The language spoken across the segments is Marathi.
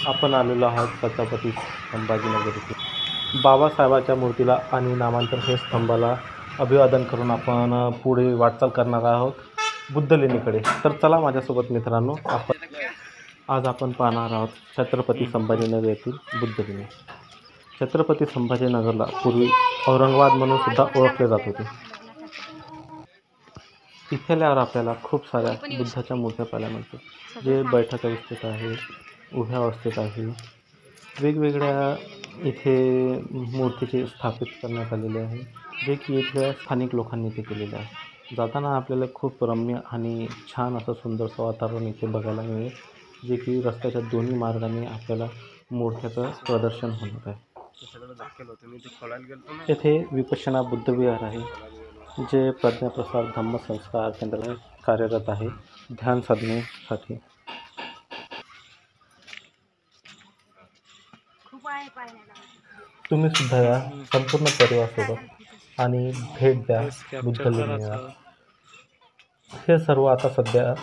आपण आलेलो आहोत छत्रपती संभाजीनगर येथे बाबासाहेबाच्या मूर्तीला आणि नामांतर हे स्तंभाला अभिवादन करून आपण पुढे वाटचाल करणार आहोत बुद्धलेणीकडे। तर चला माझ्यासोबत मित्रांनो, आज आपण पाहणार आहोत छत्रपती संभाजीनगर येथील बुद्धलेणी। छत्रपती संभाजीनगरला पूर्वी औरंगाबाद म्हणून सुद्धा ओळखले जात होते। इथे आल्यावर आपल्याला खूप साऱ्या बुद्धाच्या मूर्त्या पाहायला मिळतात, जे बैठक अवस्थेत आहे, उभ्या अवस्थेत आहे। वेगवेगळ्या इथे मूर्तीचे स्थापित करण्यात आलेले आहे, जे की इथल्या स्थानिक लोकांनी ते केलेले आहे। जाताना आपल्याला खूप रम्य आणि छान असं सुंदरसं वातावरण इथे बघायला मिळेल, जे की रस्त्याच्या दोन्ही मार्गाने आपल्याला मूर्त्याचं प्रदर्शन होणार आहे। येथे विपश्यना बुद्ध विहार आहे, जे प्रज्ञाप्रसार धम्म संस्कार केंद्र कार्यरत आहे ध्यान साधनेसाठी। तुम्ही सुद्धा या संपूर्ण परिवारासोबत आणि भेट द्या बुद्धलेणीला। हे सर्व आता सध्या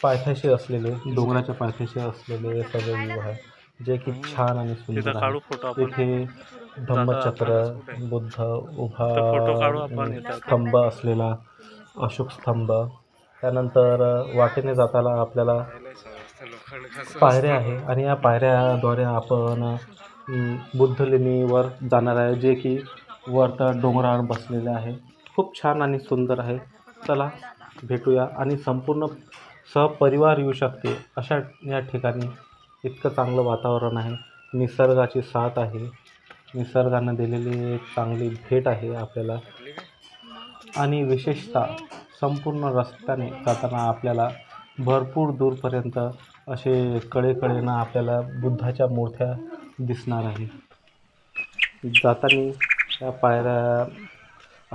पायथ्याशी असलेले, डोंगराच्या पायथ्याशी असलेले सर्व व्ह्यू आहे, जे की छान आणि सुंदर आहे। इथे धम्मचक्र, बुद्ध उभा स्तंभ असलेला अशोक स्तंभ, त्यानंतर वाटेने जाताना आपल्याला पायऱ्या आहे आणि या पायऱ्याद्वारे आपण बुद्धलेणीवर जाणार आहे, जे की वरता डोंगरावर बसलेले आहे। खूप छान आणि सुंदर आहे। चला भेटूया आणि संपूर्ण सहपरिवार येऊ शकते अशा या ठिकाणी इतकं चांगलं वातावरण आहे, निसर्गाची साथ आहे, निसर्गानं दिलेली एक चांगली भेट आहे आपल्याला। आणि विशेषतः संपूर्ण रस्त्याने जाताना आपल्याला भरपूर दूरपर्यंत असे कडेकडेनं आपल्याला बुद्धाच्या मूर्त्या दिसणार आहे। जाताना त्या पायऱ्या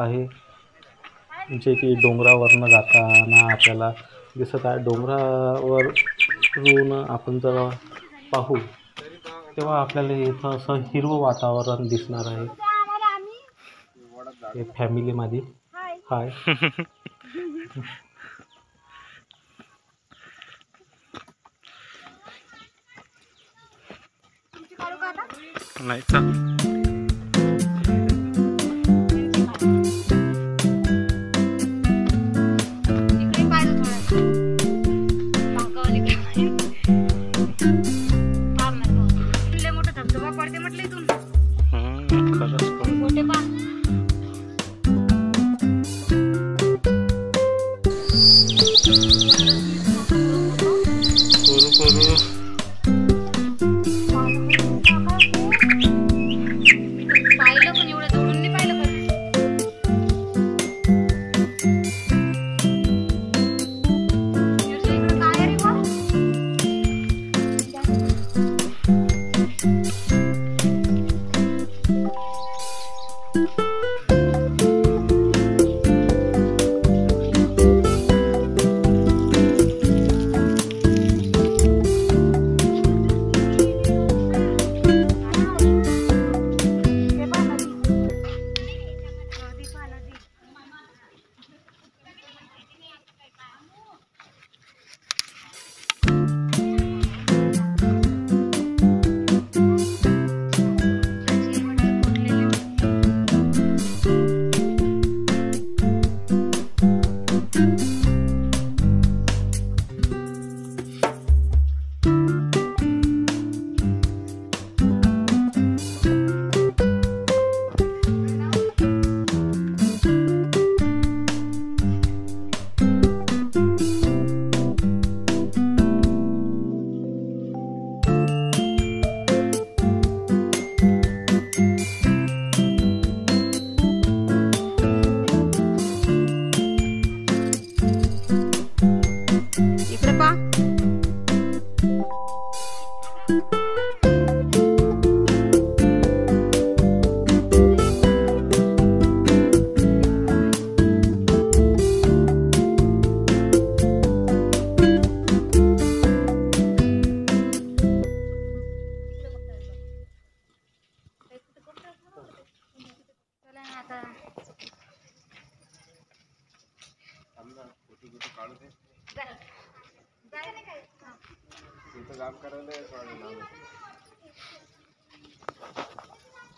आहे, जे की डोंगरावरनं जाताना आपल्याला दिसत आहे। डोंगरावरून आपण जर पाहू तेव्हा आपल्याला इथं असं हिरवं वातावरण दिसणार आहे। हे फॅमिलीमध्ये हाय नाही का?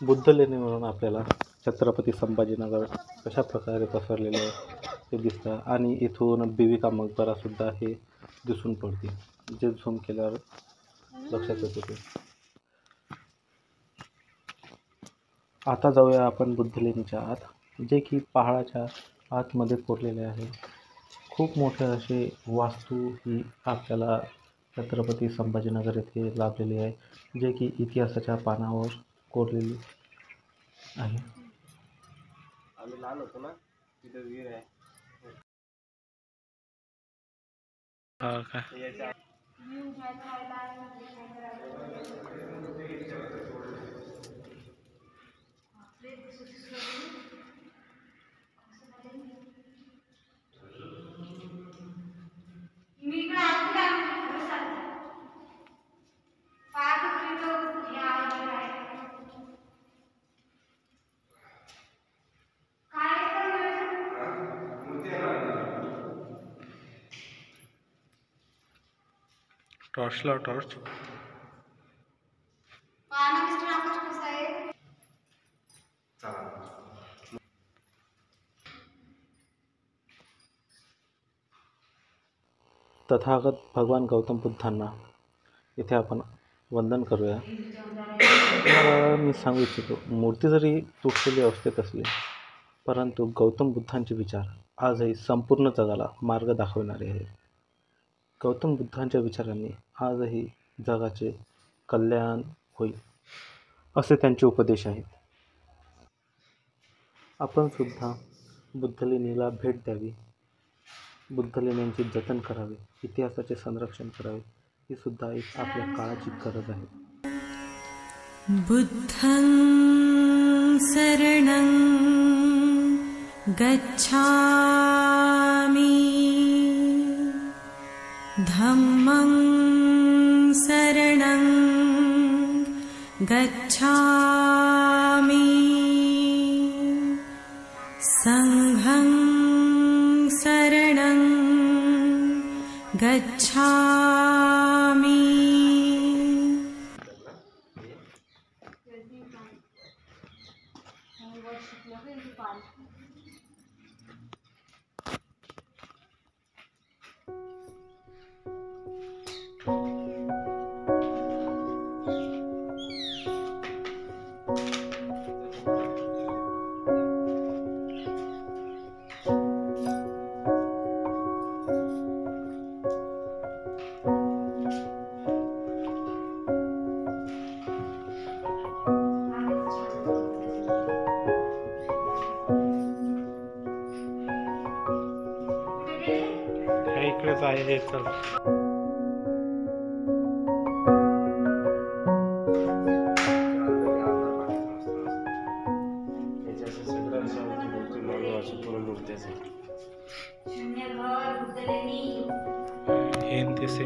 बुद्ध लेणी म्हणून आपल्याला छत्रपती संभाजीनगर कशा प्रकारे पसरलेले आहे ते दिसतं आणि इथून बीबी का मकबरा सुद्धा हे दिसून पडते, जे झूम केल्यावर लक्षात येते ते. आता जाऊया आपण बुद्ध लेणीच्या आत, जे की पहाडाच्या आतमध्ये कोरलेले आहे. खूप मोठे असे वास्तू ही आपल्याला छत्रपती संभाजीनगर येथे लाभलेली आहे, जे की इतिहासाच्या पानावर कोरलेली आहे. आम्ही लहान होतो ना, तिथे विहीर आहे. टॉर्च लाव, टॉर्च. तथागत भगवान गौतम बुद्धांना इथे आपण वंदन करूया. तुम्हाला मी सांगू इच्छितो, मूर्ती जरी तुटलेली अवस्थेत असली, परंतु गौतम बुद्धांचे विचार आजही संपूर्ण जगाला मार्ग दाखवणारे आहेत. गौतम बुद्धांच्या विचारांनी आजही जगाचे कल्याण होईल असे त्यांचे उपदेश आहेत. आपण सुद्धा बुद्ध लेणीला भेट द्यावी, बुद्ध लेण्यांचे जतन करावे, इतिहासाचे संरक्षण करावे, ही सुद्धा एक आपल्या काळाची गरज आहे. बुद्धं शरणं गच्छामि, धम्मं शरणं गच्छामि, संघं शरणं गच्छामि. इकडेच आहे हे. चल, हिंदी से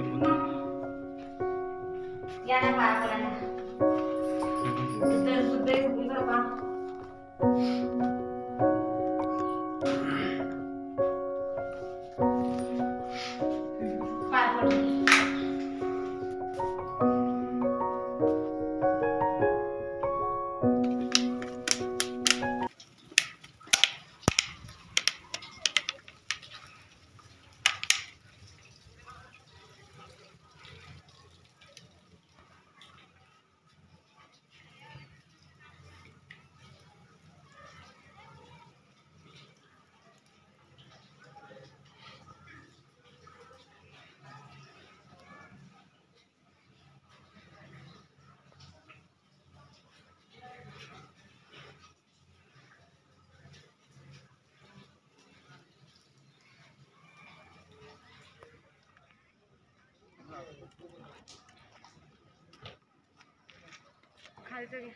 खायचं घे.